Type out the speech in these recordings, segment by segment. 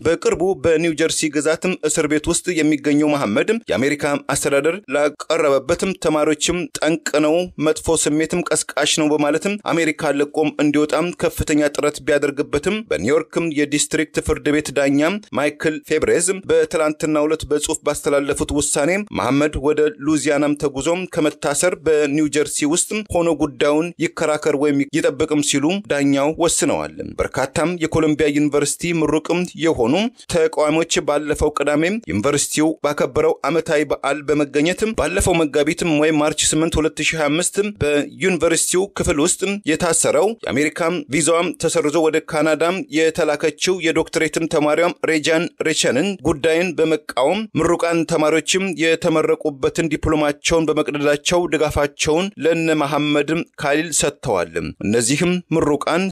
በቅርቡ በኒው ጀርሲ ግዛትም እስር ቤት ውስጥ የሚገኘው መሐመድ የአሜሪካ አስተዳደር ላቀረበበትም ተማሪዎችም ጠንቅነው መጥፎ ስሜትም ቀስቃሽ ነው በማለትም አሜሪካ ለቆም እንዲወጣም ከፍተኛ ጥረት ቢያደርግበትም በኒውዮርክም የዲስትሪክት ፍርድ ቤት ዳኛ ማይክል ፌብሬዝ በትላንትናው ዕለት በጽሁፍ ባስተላለፉት ውሳኔ መሐመድ ወደ ሉዚያናም ተጉዞም ከመታሰር በኒው ጀርሲ ውስጥ ሆኖ ጉዳዩን ይከራከር ወይም ይጠብቅም ሲሉ ዳኛው ወስነዋል። በርካታም የኮሎምቢያ ዩኒቨርሲቲ ምሩቅም የሆኑ ተቃዋሚዎች ባለፈው ቅዳሜ ዩኒቨርሲቲው ባከበረው ዓመታዊ በዓል በመገኘትም ባለፈው መጋቢትም ወይ ማርች 8 2025 በዩኒቨርሲቲው ክፍል ውስጥ የታሰረው የአሜሪካ ቪዛም ተሰርዞ ወደ ካናዳ የተላከችው የዶክተሬትም ተማሪዋም ሬጃን ሬቸንን ጉዳይን በመቃወም ምሩቃን ተማሪዎችም የተመረቁበትን ዲፕሎማቸውን በመቅደዳቸው ድጋፋቸውን ለነ መሐመድ ካሊል ሰጥተዋል። እነዚህም ምሩቃን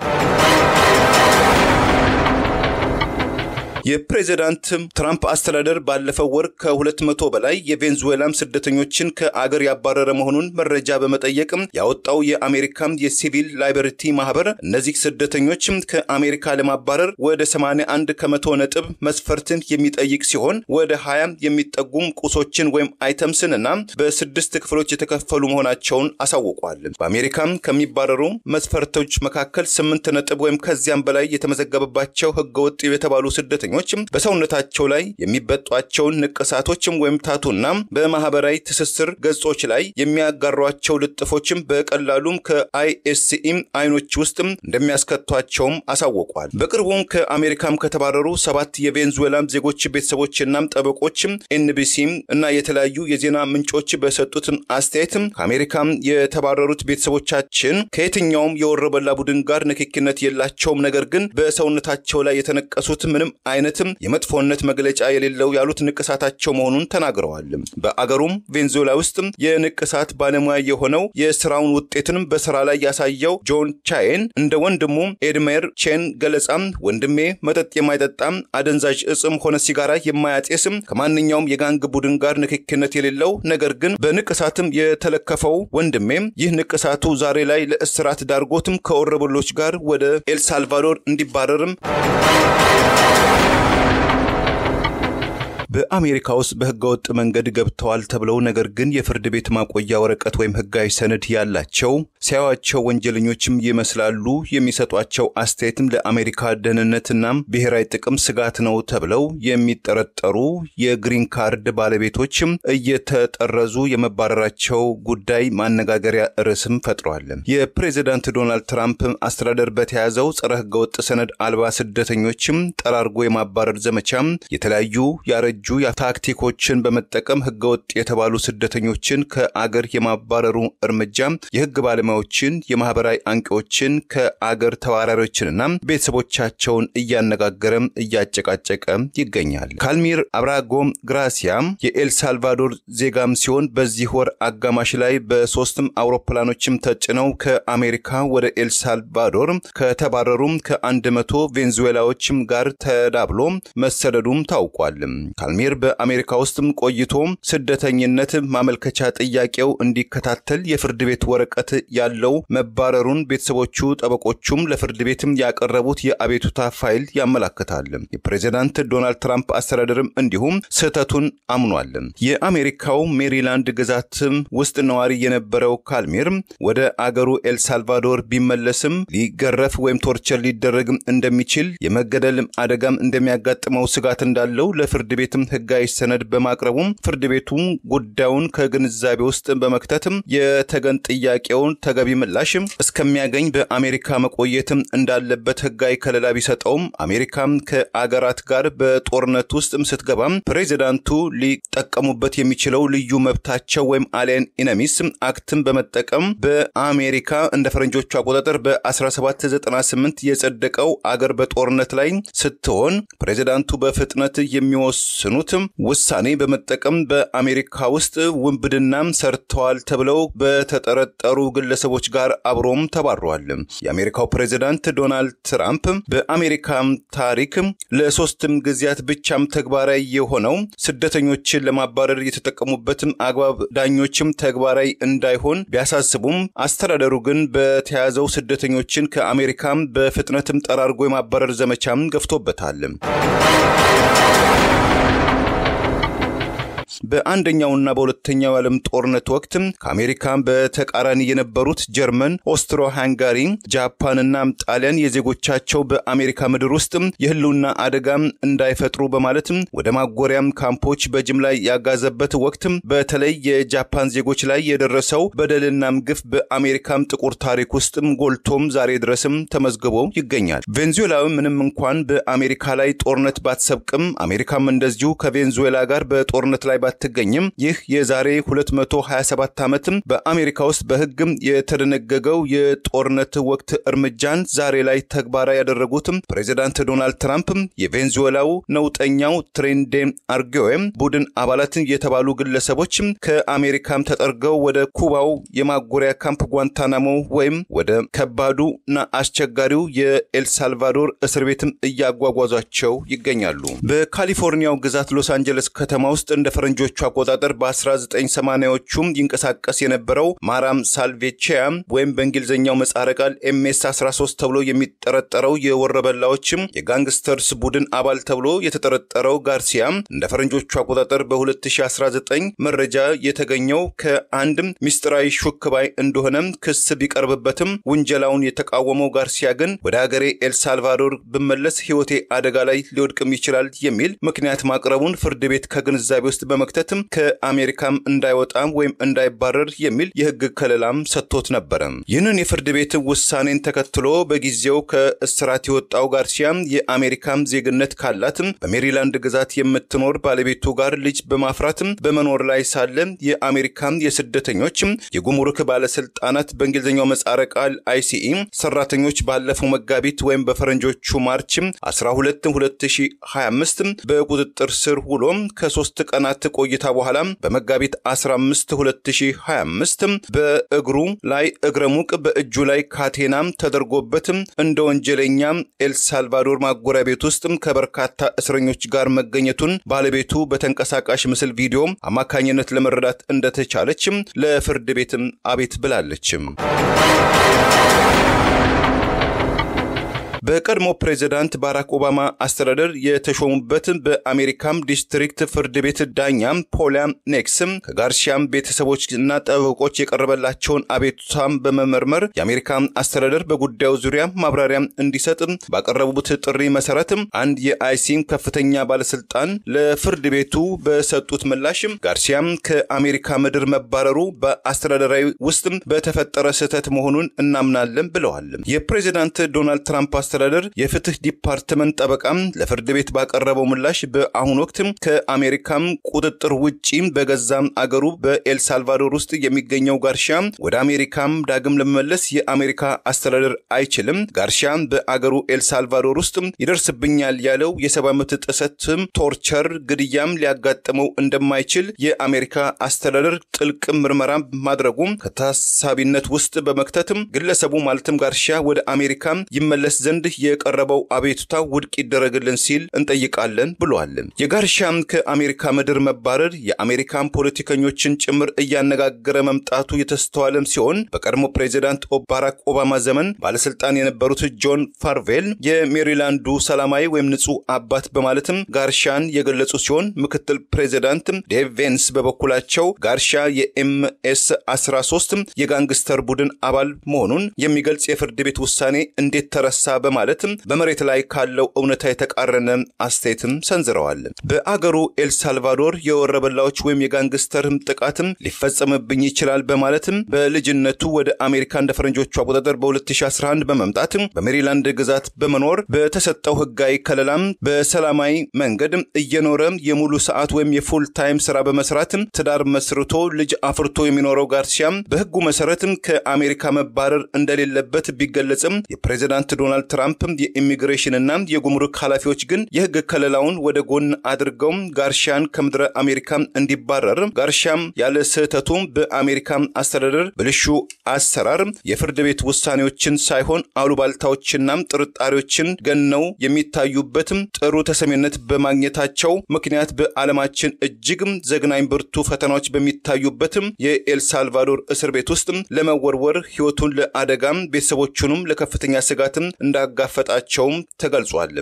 የፕሬዝዳንት ትራምፕ አስተዳደር ባለፈው ወር ከ200 በላይ የቬንዙዌላም ስደተኞችን ከአገር ያባረረ መሆኑን መረጃ በመጠየቅም ያወጣው የአሜሪካ የሲቪል ላይበሪቲ ማህበር እነዚህ ስደተኞች ከአሜሪካ ለማባረር ወደ 81 ከመቶ ነጥብ መስፈርትን የሚጠይቅ ሲሆን ወደ 20 የሚጠጉም ቁሶችን ወይም አይተምስንና በ6 ክፍሎች የተከፈሉ መሆናቸውን አሳውቋል። በአሜሪካ ከሚባረሩ መስፈርቶች መካከል 8 ነጥብ ወይም ከዚያም በላይ የተመዘገበባቸው ህገወጥ የተባሉ ስደተኞች በሰውነታቸው ላይ የሚበጧቸውን ንቅሳቶችም ወይም ታቱና በማህበራዊ ትስስር ገጾች ላይ የሚያጋሯቸው ልጥፎችም በቀላሉም ከአይኤስሲ አይኖች ውስጥ እንደሚያስከቷቸውም አሳውቋል። በቅርቡም ከአሜሪካም ከተባረሩ 7 የቬንዙዌላም ዜጎች ቤተሰቦችና ጠበቆች ኤንቢሲ እና የተለያዩ የዜና ምንጮች በሰጡት አስተያየት ከአሜሪካም የተባረሩት ቤተሰቦቻችን ከየትኛውም የወረበላ ቡድን ጋር ንክኪነት የላቸውም፣ ነገር ግን በሰውነታቸው ላይ የተነቀሱት ምንም አይነትም የመጥፎነት መግለጫ የሌለው ያሉት ንቅሳታቸው መሆኑን ተናግረዋል። በአገሩም ቬንዙዌላ ውስጥ የንቅሳት ባለሙያ የሆነው የስራውን ውጤትንም በስራ ላይ ያሳየው ጆን ቻይን እንደ ወንድሙ ኤድሜር ቼን ገለጻም ወንድሜ መጠጥ የማይጠጣም አደንዛዥ እጽም ሆነ ሲጋራ የማያጤስም ከማንኛውም የጋንግ ቡድን ጋር ንክኪነት የሌለው ነገር ግን በንቅሳትም የተለከፈው ወንድሜ ይህ ንቅሳቱ ዛሬ ላይ ለእስራት ዳርጎትም ከወረበሎች ጋር ወደ ኤልሳልቫዶር እንዲባረርም በአሜሪካ ውስጥ በህገወጥ መንገድ ገብተዋል ተብለው ነገር ግን የፍርድ ቤት ማቆያ ወረቀት ወይም ህጋዊ ሰነድ ያላቸው ሲያዩአቸው ወንጀለኞችም ይመስላሉ የሚሰጧቸው አስተያየትም ለአሜሪካ ደህንነትና ብሔራዊ ጥቅም ስጋት ነው ተብለው የሚጠረጠሩ የግሪን ካርድ ባለቤቶችም እየተጠረዙ የመባረራቸው ጉዳይ ማነጋገሪያ ርዕስም ፈጥሯል። የፕሬዝዳንት ዶናልድ ትራምፕ አስተዳደር በተያዘው ጸረ ህገወጥ ሰነድ አልባ ስደተኞችም ጠራርጎ የማባረር ዘመቻም የተለያዩ ያረጁ ታክቲኮችን በመጠቀም ህገወጥ የተባሉ ስደተኞችን ከአገር የማባረሩ እርምጃ የህግ ባለሙያዎችን የማህበራዊ አንቂዎችን ከአገር ተዋራሪዎችንና ቤተሰቦቻቸውን እያነጋገረም እያጨቃጨቀ ይገኛል። ካልሚር አብራጎም ግራሲያ የኤልሳልቫዶር ዜጋም ሲሆን በዚህ ወር አጋማሽ ላይ በ3 አውሮፕላኖችም ተጭነው ከአሜሪካ ወደ ኤልሳልቫዶር ከተባረሩም ከ100 ቬንዙዌላዎችም ጋር ተዳብሎ መሰደዱም ታውቋል። ካልሚር በአሜሪካ ውስጥም ቆይቶ ስደተኝነት ማመልከቻ ጥያቄው እንዲከታተል የፍርድ ቤት ወረቀት ያለው መባረሩን ቤተሰቦቹ ጠበቆቹም ለፍርድ ቤትም ያቀረቡት የአቤቱታ ፋይል ያመለክታል። የፕሬዝዳንት ዶናልድ ትራምፕ አስተዳደርም እንዲሁም ስህተቱን አምኗል። የአሜሪካው ሜሪላንድ ግዛት ውስጥ ነዋሪ የነበረው ካልሚር ወደ አገሩ ኤልሳልቫዶር ቢመለስም ሊገረፍ ወይም ቶርቸር ሊደረግ እንደሚችል የመገደል አደጋም እንደሚያጋጥመው ስጋት እንዳለው ለፍርድ ቤትም ህጋዊ ሰነድ በማቅረቡም ፍርድ ቤቱ ጉዳዩን ከግንዛቤ ውስጥ በመክተትም የተገን ጥያቄውን ተገቢ ምላሽ እስከሚያገኝ በአሜሪካ መቆየትም እንዳለበት ህጋዊ ከለላ ቢሰጠውም አሜሪካም ከአገራት ጋር በጦርነት ውስጥ ስትገባም ፕሬዝዳንቱ ሊጠቀሙበት የሚችለው ልዩ መብታቸው ወይም አሊየን ኢነሚስ አክትን በመጠቀም በአሜሪካ እንደ ፈረንጆቹ አቆጣጠር በ1798 የጸደቀው አገር በጦርነት ላይ ስትሆን ፕሬዝዳንቱ በፍጥነት የሚወስኑ በወሰኑት ውሳኔ በመጠቀም በአሜሪካ ውስጥ ውንብድናም ሰርተዋል ተብለው በተጠረጠሩ ግለሰቦች ጋር አብሮም ተባረዋል። የአሜሪካው ፕሬዝዳንት ዶናልድ ትራምፕ በአሜሪካ ታሪክ ለሶስትም ጊዜያት ብቻም ተግባራዊ የሆነው ስደተኞችን ለማባረር የተጠቀሙበት አግባብ ዳኞችም ተግባራዊ እንዳይሆን ቢያሳስቡም አስተዳደሩ ግን በተያዘው ስደተኞችን ከአሜሪካ በፍጥነትም ጠራርጎ የማባረር ዘመቻም ገፍቶበታል። በአንደኛውና በሁለተኛው ዓለም ጦርነት ወቅት ከአሜሪካ በተቃራኒ የነበሩት ጀርመን፣ ኦስትሮ ሃንጋሪ፣ ጃፓንና ጣሊያን የዜጎቻቸው በአሜሪካ ምድር ውስጥ የህልውና አደጋ እንዳይፈጥሩ በማለት ወደ ማጎሪያም ካምፖች በጅምላ ያጋዘበት ወቅት በተለይ የጃፓን ዜጎች ላይ የደረሰው በደልና ግፍ በአሜሪካም ጥቁር ታሪክ ውስጥ ጎልቶም ዛሬ ድረስም ተመዝግቦ ይገኛል። ቬንዙዌላ ምንም እንኳን በአሜሪካ ላይ ጦርነት ባትሰብቅም አሜሪካም እንደዚሁ ከቬንዙዌላ ጋር በጦርነት ላይ ባትገኝም ይህ የዛሬ 227 ዓመትም በአሜሪካ ውስጥ በህግ የተደነገገው የጦርነት ወቅት እርምጃን ዛሬ ላይ ተግባራዊ ያደረጉት ፕሬዝዳንት ዶናልድ ትራምፕ የቬንዙዌላው ነውጠኛው ትሬንዴ አርጌዌም ቡድን አባላት የተባሉ ግለሰቦች ከአሜሪካም ተጠርገው ወደ ኩባው የማጎሪያ ካምፕ ጓንታናሞ ወይም ወደ ከባዱና አስቸጋሪው የኤልሳልቫዶር እስር ቤትም እያጓጓዟቸው ይገኛሉ። በካሊፎርኒያው ግዛት ሎስ አንጀለስ ከተማ ውስጥ እንደ ፈረንጆቹ አቆጣጠር በ1980ዎቹ ይንቀሳቀስ የነበረው ማራም ሳልቬቺያ ወይም በእንግሊዘኛው ምህጻረ ቃል MS-13 ተብሎ የሚጠረጠረው የወረበላዎችም የጋንግስተርስ ቡድን አባል ተብሎ የተጠረጠረው ጋርሲያ እንደ ፈረንጆቹ አቆጣጠር በ2019 መረጃ የተገኘው ከአንድ ሚስጥራዊ ሹክባይ እንደሆነ ክስ ቢቀርብበትም ውንጀላውን የተቃወመው ጋርሲያ ግን ወደ ሀገሬ ኤልሳልቫዶር በመለስ ህይወቴ አደጋ ላይ ሊወድቅም ይችላል የሚል ምክንያት ማቅረቡን ፍርድ ቤት ከግንዛቤ ውስጥ በመክተትም ከአሜሪካም እንዳይወጣም ወይም እንዳይባረር የሚል የህግ ከለላም ሰጥቶት ነበር። ይህንን የፍርድ ቤት ውሳኔን ተከትሎ በጊዜው ከእስራት የወጣው ጋርሲያ የአሜሪካም ዜግነት ካላት በሜሪላንድ ግዛት የምትኖር ባለቤቱ ጋር ልጅ በማፍራት በመኖር ላይ ሳለ የአሜሪካም የስደተኞች የጉምሩክ ባለስልጣናት በእንግሊዘኛው ምህጻረ ቃል ICE ሰራተኞች ባለፈው መጋቢት ወይም በፈረንጆቹ ማርች 12 2025 በቁጥጥር ስር ውሎ ከ3 ቀናት ቆይታ በኋላ በመጋቢት 15 2025 በእግሩ ላይ እግረሙቅ በእጁ ላይ ካቴናም ተደርጎበት እንደ ወንጀለኛ ኤልሳልቫዶር ማጎሪያ ቤት ውስጥ ከበርካታ እስረኞች ጋር መገኘቱን ባለቤቱ በተንቀሳቃሽ ምስል ቪዲዮ አማካኝነት ለመረዳት እንደተቻለች ለፍርድ ቤትም አቤት ብላለች። በቀድሞ ፕሬዝዳንት ባራክ ኦባማ አስተዳደር የተሾሙበት በአሜሪካም ዲስትሪክት ፍርድ ቤት ዳኛ ፖላ ኔክስም ከጋርሲያም ቤተሰቦችና ጠበቆች የቀረበላቸውን አቤቱታም በመመርመር የአሜሪካ አስተዳደር በጉዳዩ ዙሪያ ማብራሪያ እንዲሰጥ ባቀረቡት ጥሪ መሰረት አንድ የአይሲን ከፍተኛ ባለስልጣን ለፍርድ ቤቱ በሰጡት ምላሽ ጋርሲያም ከአሜሪካ ምድር መባረሩ በአስተዳደራዊ ውስጥ በተፈጠረ ስህተት መሆኑን እናምናለን ብለዋል። የፕሬዝዳንት ዶናልድ ትራምፕ አስተዳደር የፍትህ ዲፓርትመንት ጠበቃም ለፍርድ ቤት ባቀረበው ምላሽ በአሁን ወቅት ከአሜሪካም ቁጥጥር ውጪ በገዛም አገሩ በኤልሳልቫዶር ውስጥ የሚገኘው ጋርሲያ ወደ አሜሪካም ዳግም ለመመለስ የአሜሪካ አስተዳደር አይችልም። ጋርሲያ በአገሩ ኤልሳልቫዶር ውስጥ ይደርስብኛል ያለው የሰብአዊ መብት ጥሰትም ቶርቸር፣ ግድያም ሊያጋጥመው እንደማይችል የአሜሪካ አስተዳደር ጥልቅ ምርመራ ማድረጉ ከታሳቢነት ውስጥ በመክተትም ግለሰቡ ማለትም ጋርሲያ ወደ አሜሪካ ይመለስ ዘንድ የቀረበው አቤቱታ ውድቅ ይደረግልን ሲል እንጠይቃለን ብለዋል። የጋርሲያ ከአሜሪካ ምድር መባረር የአሜሪካን ፖለቲከኞችን ጭምር እያነጋገረ መምጣቱ የተስተዋለም ሲሆን በቀድሞ ፕሬዝዳንት ባራክ ኦባማ ዘመን ባለስልጣን የነበሩት ጆን ፋርቬል የሜሪላንዱ ሰላማዊ ወይም ንጹህ አባት በማለትም ጋርሲያን የገለጹ ሲሆን ምክትል ፕሬዝዳንት ዴቭ ቬንስ በበኩላቸው ጋርሲያ የMS-13 የጋንግስተር ቡድን አባል መሆኑን የሚገልጽ የፍርድ ቤት ውሳኔ እንዴት ተረሳ በማለትም በመሬት ላይ ካለው እውነታ የተቃረነ አስተያየትም ሰንዝረዋል። በአገሩ ኤልሳልቫዶር የወረበላዎች ወይም የጋንግስተርም ጥቃትም ሊፈጸምብኝ ይችላል በማለትም በልጅነቱ ወደ አሜሪካ እንደ ፈረንጆቹ አቆጣጠር በ2011 በመምጣት በሜሪላንድ ግዛት በመኖር በተሰጠው ህጋዊ ከለላም በሰላማዊ መንገድ እየኖረ የሙሉ ሰዓት ወይም የፉል ታይም ስራ በመስራት ትዳር መስርቶ ልጅ አፍርቶ የሚኖረው ጋርሲያ በህጉ መሰረት ከአሜሪካ መባረር እንደሌለበት ቢገለጽም የፕሬዝዳንት ዶናልድ ትራምፕ የኢሚግሬሽንና የጉምሩክ ኃላፊዎች ግን የህግ ከለላውን ወደ ጎን አድርገው ጋርሻን ከምድረ አሜሪካ እንዲባረር ጋርሻም ያለ ስህተቱ በአሜሪካ አስተዳደር ብልሹ አሰራር የፍርድ ቤት ውሳኔዎችን ሳይሆን አሉባልታዎችና ጥርጣሬዎችን ገነው የሚታዩበት ጥሩ ተሰሚነት በማግኘታቸው ምክንያት በዓለማችን እጅግ ዘግናኝ ብርቱ ፈተናዎች በሚታዩበት የኤልሳልቫዶር እስር ቤት ውስጥ ለመወርወር ህይወቱን ለአደጋ ቤተሰቦቹንም ለከፍተኛ ስጋት እንዳጋፈጣቸው ተገልጿል።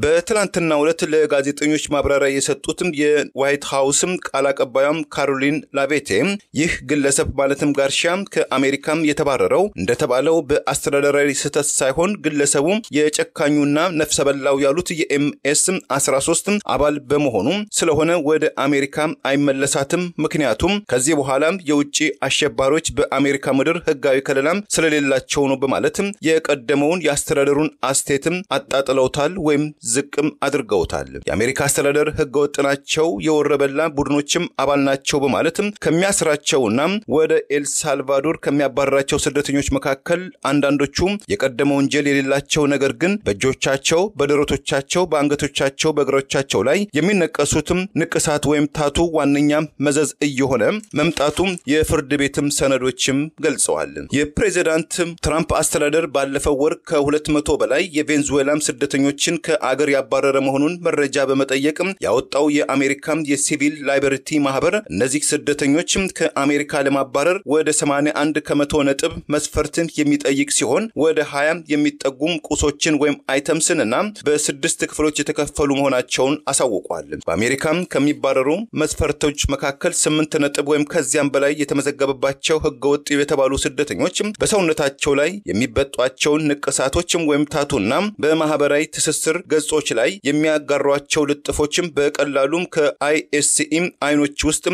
በትላንትናው ዕለት ለጋዜጠኞች ማብራሪያ የሰጡት የዋይት ሃውስ ቃል አቀባይ ካሮሊን ላቬቴ ይህ ግለሰብ ማለትም ጋርሻ ከአሜሪካ የተባረረው እንደተባለው በአስተዳደራዊ ስህተት ሳይሆን ግለሰቡ የጨካኙና ነፍሰ በላው ያሉት የኤምኤስ 13 አባል በመሆኑ ስለሆነ ወደ አሜሪካ አይመለሳትም። ምክንያቱም ከዚህ በኋላ የውጭ አሸባሪዎች በአሜሪካ ምድር ህጋዊ ከለላ ስለሌላቸው ነው በማለት የቀደመውን የአስተዳደሩን አስተያየት አጣጥለውታል ወይም ዝቅም አድርገውታል። የአሜሪካ አስተዳደር ህገወጥ ናቸው፣ የወረበላ ቡድኖችም አባል ናቸው በማለት ከሚያስራቸውና ወደ ኤልሳልቫዶር ከሚያባረራቸው ስደተኞች መካከል አንዳንዶቹ የቀደመ ወንጀል የሌላቸው ነገር ግን በእጆቻቸው፣ በደረቶቻቸው፣ በአንገቶቻቸው፣ በእግሮቻቸው ላይ የሚነቀሱትም ንቅሳት ወይም ታቱ ዋነኛ መዘዝ እየሆነ መምጣቱ የፍርድ ቤትም ሰነዶችም ገልጸዋል። የፕሬዝዳንት ትራምፕ አስተዳደር ባለፈው ወር ከ200 በላይ የቬንዙዌላ ስደተኞችን ከአገር ያባረረ መሆኑን መረጃ በመጠየቅ ያወጣው የአሜሪካ የሲቪል ላይበርቲ ማህበር እነዚህ ስደተኞች ከአሜሪካ ለማባረር ወደ 81 ከመቶ ነጥብ መስፈርትን የሚጠይቅ ሲሆን ወደ 20 የሚጠጉ ቁሶችን ወይም አይተምስንና በስድስት ክፍሎች የተከፈሉ መሆናቸውን አሳውቋል። በአሜሪካ ከሚባረሩ መስፈርቶች መካከል 8 ነጥብ ወይም ከዚያም በላይ የተመዘገበባቸው ህገወጥ የተባሉ ስደተኞች በሰውነታቸው ላይ የሚበጧቸውን ንቅሳቶች ወይም ታቱና በማህበራዊ ትስስር ገጾች ላይ የሚያጋሯቸው ልጥፎችም በቀላሉም ከአይኤስሲ አይኖች ውስጥ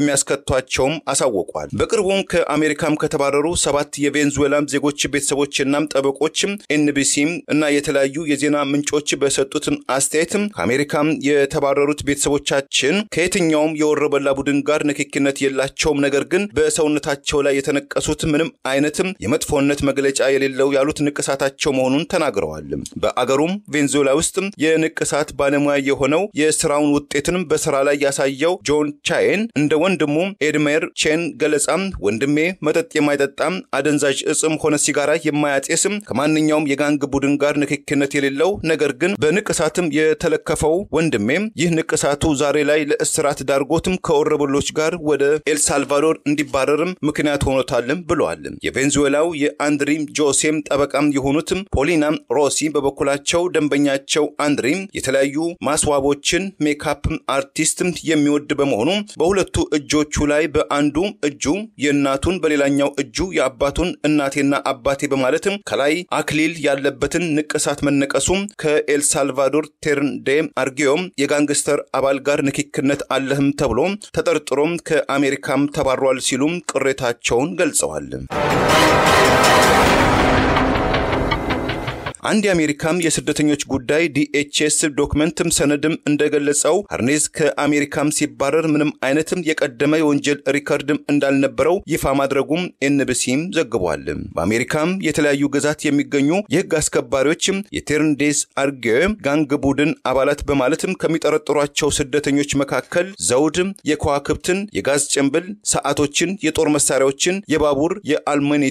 እንደሚያስከቷቸውም አሳውቋል። በቅርቡም ከአሜሪካም ከተባረሩ 7 የቬንዙዌላ ዜጎች ቤተሰቦችና ጠበቆች ኤንቢሲ እና የተለያዩ የዜና ምንጮች በሰጡት አስተያየት ከአሜሪካም የተባረሩት ቤተሰቦቻችን ከየትኛውም የወረበላ ቡድን ጋር ንክኪነት የላቸውም፣ ነገር ግን በሰውነታቸው ላይ የተነቀሱት ምንም አይነትም የመጥፎነት መግለጫ የሌለው ያሉት ንቅሳታቸው መሆኑን ተናግረዋል። በአገሩም ቬንዙዌላ ውስጥ የንቅሳት ባለሙያ የሆነው የስራውን ውጤትንም በስራ ላይ ያሳየው ጆን ቻይን እንደ ወንድሙ ኤድሜር ቼን ገለጻም ወንድሜ መጠጥ የማይጠጣም አደንዛዥ እጽም ሆነ ሲጋራ የማያጤስም ከማንኛውም የጋንግ ቡድን ጋር ንክኪነት የሌለው ነገር ግን በንቅሳትም የተለከፈው ወንድሜ ይህ ንቅሳቱ ዛሬ ላይ ለእስራት ዳርጎትም ከወረበሎች ጋር ወደ ኤልሳልቫዶር እንዲባረርም ምክንያት ሆኖታልም ብለዋል። የቬንዙዌላው የአንድሪ ጆሴም ጠበቃም የሆኑትም ፖሊና ሮሲ በበኩላቸው ደንበኛቸው አንድሪ የተለያዩ ማስዋቦችን ሜካፕ አርቲስት የሚወድ በመሆኑ በሁለቱ እጆቹ ላይ በአንዱ እጁ የእናቱን በሌላኛው እጁ የአባቱን እናቴና አባቴ በማለት ከላይ አክሊል ያለበትን ንቅሳት መነቀሱ ከኤልሳልቫዶር ቴርንዴ አርጊዮም የጋንግስተር አባል ጋር ንክኪነት አለህም ተብሎ ተጠርጥሮም ከአሜሪካም ተባሯል ሲሉ ቅሬታቸውን ገልጸዋል። አንድ የአሜሪካም የስደተኞች ጉዳይ ዲኤችኤስ ዶክመንትም ሰነድም እንደገለጸው አርኔዝ ከአሜሪካም ሲባረር ምንም አይነትም የቀደመ የወንጀል ሪከርድም እንዳልነበረው ይፋ ማድረጉም ኤንቢሲም ዘግቧል። በአሜሪካም የተለያዩ ግዛት የሚገኙ የህግ አስከባሪዎችም የቴርንዴስ አርጌ ጋንግ ቡድን አባላት በማለትም ከሚጠረጥሯቸው ስደተኞች መካከል ዘውድ፣ የከዋክብትን፣ የጋዝ ጭንብል፣ ሰዓቶችን፣ የጦር መሳሪያዎችን፣ የባቡር፣ የአልሙኒየም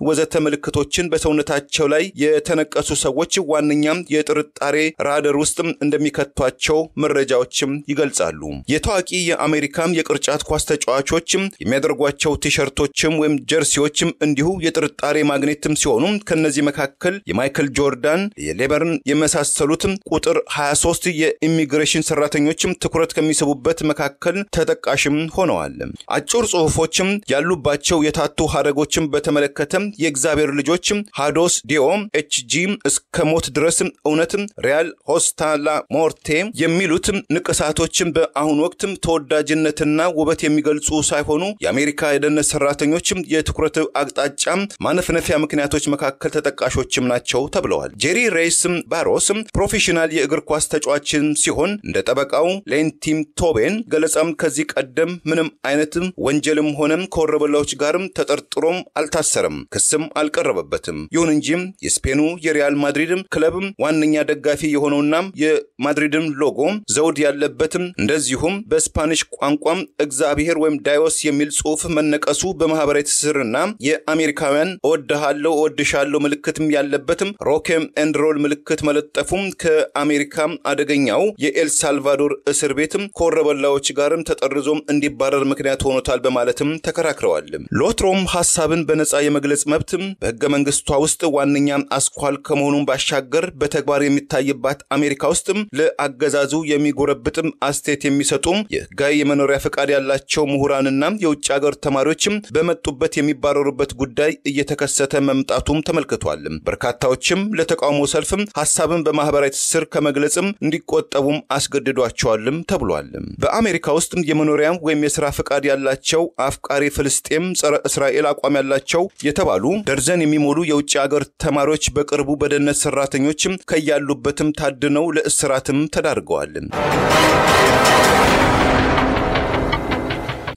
ወዘተ ምልክቶችን በሰውነታቸው ላይ የተነቀሱ ሰዎች ዋንኛም የጥርጣሬ ራዳር ውስጥ እንደሚከቷቸው መረጃዎችም ይገልጻሉ። የታዋቂ የአሜሪካም የቅርጫት ኳስ ተጫዋቾችም የሚያደርጓቸው ቲሸርቶችም ወይም ጀርሲዎችም እንዲሁ የጥርጣሬ ማግኔትም ሲሆኑ ከነዚህ መካከል የማይክል ጆርዳን፣ የሌበርን የመሳሰሉትም ቁጥር 23 የኢሚግሬሽን ሰራተኞችም ትኩረት ከሚስቡበት መካከል ተጠቃሽም ሆነዋል። አጭር ጽሁፎችም ያሉባቸው የታቱ ሐረጎችም በተመለከተ የእግዚአብሔር ልጆችም ሃዶስ ዲኦም ኤችጂ እስከ ሞት ድረስ እውነትም ሪያል ሆስታ ላ ሞርቴ የሚሉት ንቅሳቶችን በአሁን ወቅት ተወዳጅነትና ውበት የሚገልጹ ሳይሆኑ የአሜሪካ የደህንነት ሰራተኞችም የትኩረት አቅጣጫ ማነፍነፊያ ምክንያቶች መካከል ተጠቃሾችም ናቸው ተብለዋል። ጄሪ ሬይስ ባሮስ ፕሮፌሽናል የእግር ኳስ ተጫዋች ሲሆን እንደ ጠበቃው ሌንቲም ቶቤን ገለጻም ከዚህ ቀደም ምንም አይነት ወንጀልም ሆነም ከወረበላዎች ጋርም ተጠርጥሮም አልታሰረም፣ ክስም አልቀረበበትም። ይሁን እንጂ የስፔኑ የሪያል ማድሪድ ክለብ ዋነኛ ደጋፊ የሆነውና የማድሪድን ሎጎ ዘውድ ያለበትም እንደዚሁም በስፓኒሽ ቋንቋም እግዚአብሔር ወይም ዳዮስ የሚል ጽሑፍ መነቀሱ በማህበራዊ ትስስርና የአሜሪካውያን እወድሃለሁ እወድሻለሁ ምልክትም ያለበትም ሮኬም ኤንድ ሮል ምልክት መለጠፉም ከአሜሪካ አደገኛው የኤል ሳልቫዶር እስር ቤትም ከወረበላዎች ጋርም ተጠርዞም እንዲባረር ምክንያት ሆኖታል በማለትም ተከራክረዋል። ሎትሮም ሐሳብን በነጻ የመግለጽ መብትም በሕገ መንግስቷ ውስጥ ዋነኛ አስኳል ከመሆኑም ባሻገር በተግባር የሚታይባት አሜሪካ ውስጥም ለአገዛዙ የሚጎረብጥም አስተያየት የሚሰጡም የሕጋዊ የመኖሪያ ፈቃድ ያላቸው ምሁራንና የውጭ ሀገር ተማሪዎችም በመጡበት የሚባረሩበት ጉዳይ እየተከሰተ መምጣቱም ተመልክቷል። በርካታዎችም ለተቃውሞ ሰልፍም ሐሳብን በማህበራዊ ትስስር ከመግለጽም እንዲቆጠቡም አስገድዷቸዋልም ተብሏል። በአሜሪካ ውስጥ የመኖሪያ ወይም የሥራ ፈቃድ ያላቸው አፍቃሪ ፍልስጤም ጸረ እስራኤል አቋም ያላቸው የተባሉ ደርዘን የሚሞሉ የውጭ ሀገር ተማሪዎች በቅርቡ በደህንነት ሰራተኞችም ከያሉበትም ታድነው ለእስራትም ተዳርገዋል።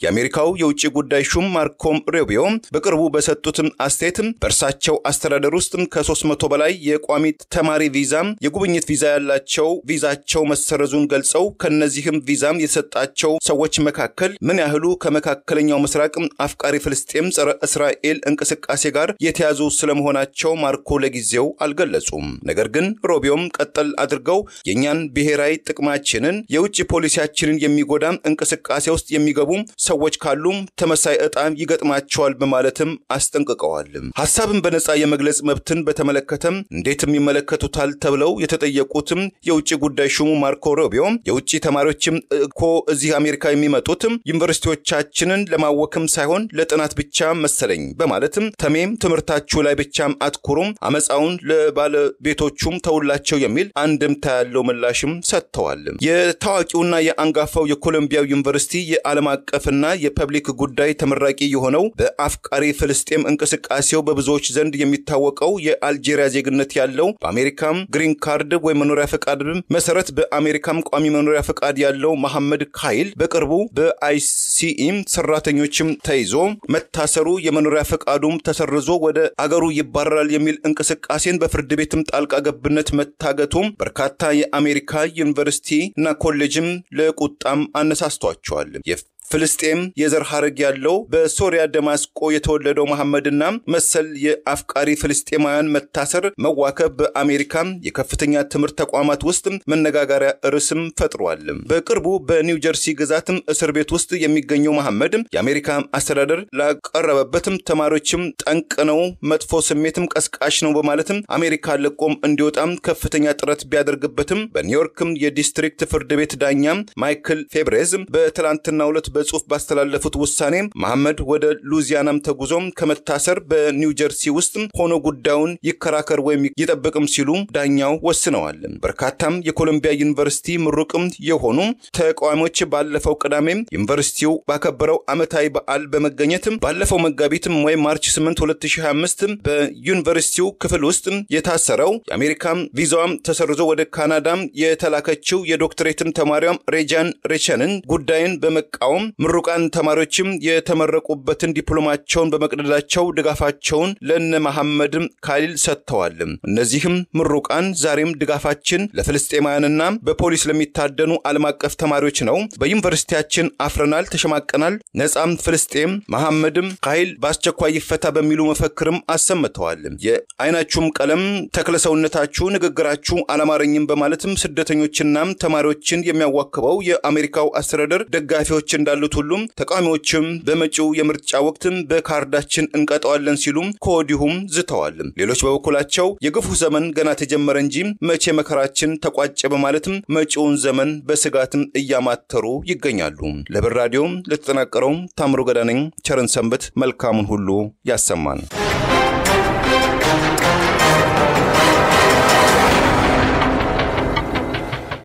የአሜሪካው የውጭ ጉዳይ ሹም ማርኮ ሩቢዮ በቅርቡ በሰጡትም አስተያየትም በእርሳቸው አስተዳደር ውስጥ ከ300 በላይ የቋሚ ተማሪ ቪዛ የጉብኝት ቪዛ ያላቸው ቪዛቸው መሰረዙን ገልጸው ከነዚህም ቪዛም የተሰጣቸው ሰዎች መካከል ምን ያህሉ ከመካከለኛው ምስራቅ አፍቃሪ ፍልስጤም ጸረ እስራኤል እንቅስቃሴ ጋር የተያዙ ስለመሆናቸው ማርኮ ለጊዜው አልገለጹም። ነገር ግን ሩቢዮም ቀጠል አድርገው የኛን ብሔራዊ ጥቅማችንን የውጭ ፖሊሲያችንን የሚጎዳ እንቅስቃሴ ውስጥ የሚገቡ ሰዎች ካሉም ተመሳይ ዕጣም ይገጥማቸዋል በማለትም አስጠንቅቀዋል። ሐሳብን በነጻ የመግለጽ መብትን በተመለከተም እንዴትም ይመለከቱታል ተብለው የተጠየቁትም የውጭ ጉዳይ ሹሙ ማርኮ ሩቢዮ የውጭ ተማሪዎችም እኮ እዚህ አሜሪካ የሚመጡትም ዩኒቨርሲቲዎቻችንን ለማወክም ሳይሆን ለጥናት ብቻ መሰለኝ በማለትም ተሜም ትምህርታችሁ ላይ ብቻም አትኩሩም አመጻውን ለባለቤቶቹም ተውላቸው የሚል አንድምታ ያለው ምላሽም ሰጥተዋል። የታዋቂውና የአንጋፋው የኮሎምቢያ ዩኒቨርሲቲ የዓለም አቀፍና የፐብሊክ ጉዳይ ተመራቂ የሆነው በአፍቃሪ ፍልስጤም እንቅስቃሴው በብዙዎች ዘንድ የሚታወቀው የአልጄሪያ ዜግነት ያለው በአሜሪካም ግሪን ካርድ ወይ መኖሪያ ፈቃድ መሰረት በአሜሪካም ቋሚ መኖሪያ ፈቃድ ያለው መሐመድ ካይል በቅርቡ በአይሲኢ ሰራተኞችም ተይዞ መታሰሩ የመኖሪያ ፈቃዱም ተሰርዞ ወደ አገሩ ይባረራል የሚል እንቅስቃሴን በፍርድ ቤትም ጣልቃ ገብነት መታገቱም በርካታ የአሜሪካ ዩኒቨርሲቲ እና ኮሌጅም ለቁጣም አነሳስቷቸዋል። ፍልስጤም የዘር ሐረግ ያለው በሶሪያ ደማስቆ የተወለደው መሐመድና መሰል የአፍቃሪ ፍልስጤማውያን መታሰር መዋከብ በአሜሪካ የከፍተኛ ትምህርት ተቋማት ውስጥ መነጋገሪያ ርዕስም ፈጥሯል። በቅርቡ በኒው ጀርሲ ግዛትም እስር ቤት ውስጥ የሚገኘው መሐመድ የአሜሪካ አስተዳደር ላቀረበበትም ተማሪዎችም ጠንቅ ነው መጥፎ ስሜትም ቀስቃሽ ነው በማለትም አሜሪካ ለቆም እንዲወጣም ከፍተኛ ጥረት ቢያደርግበትም በኒውዮርክም የዲስትሪክት ፍርድ ቤት ዳኛ ማይክል ፌብሬዝ በትላንትናው ዕለት በጽሁፍ ባስተላለፉት ውሳኔ መሐመድ ወደ ሉዚያናም ተጉዞም ከመታሰር በኒው ጀርሲ ውስጥ ሆኖ ጉዳዩን ይከራከር ወይም ይጠብቅም ሲሉ ዳኛው ወስነዋል። በርካታም የኮሎምቢያ ዩኒቨርሲቲ ምሩቅም የሆኑ ተቃዋሚዎች ባለፈው ቅዳሜ ዩኒቨርሲቲው ባከበረው ዓመታዊ በዓል በመገኘትም ባለፈው መጋቢትም ወይ ማርች 8 2025 በዩኒቨርሲቲው ክፍል ውስጥ የታሰረው የአሜሪካም ቪዛዋም ተሰርዞ ወደ ካናዳም የተላከችው የዶክትሬትም ተማሪዋም ሬጃን ሬቸንን ጉዳይን በመቃወም ምሩቃን ተማሪዎችም የተመረቁበትን ዲፕሎማቸውን በመቅደዳቸው ድጋፋቸውን ለነ መሐመድ ካይል ሰጥተዋል። እነዚህም ምሩቃን ዛሬም ድጋፋችን ለፍልስጤማውያንና በፖሊስ ለሚታደኑ ዓለም አቀፍ ተማሪዎች ነው። በዩኒቨርሲቲያችን አፍረናል፣ ተሸማቀናል፣ ነጻም ፍልስጤም መሐመድም ካይል በአስቸኳይ ይፈታ በሚሉ መፈክርም አሰምተዋል። የአይናችሁም ቀለም ተክለሰውነታችሁ ንግግራችሁ አላማረኝም በማለትም ስደተኞችና ተማሪዎችን የሚያዋክበው የአሜሪካው አስተዳደር ደጋፊዎች እንዳሉት ሁሉም ተቃዋሚዎችም በመጪው የምርጫ ወቅትም በካርዳችን እንቀጣዋለን ሲሉም ከወዲሁም ዝተዋል። ሌሎች በበኩላቸው የግፉ ዘመን ገና ተጀመረ እንጂ መቼ መከራችን ተቋጨ በማለትም መጪውን ዘመን በስጋትም እያማተሩ ይገኛሉ። ለብር ራዲዮ ለተጠናቀረው ታምሩ ገዳነኝ ቸርን ሰንበት መልካሙን ሁሉ ያሰማን።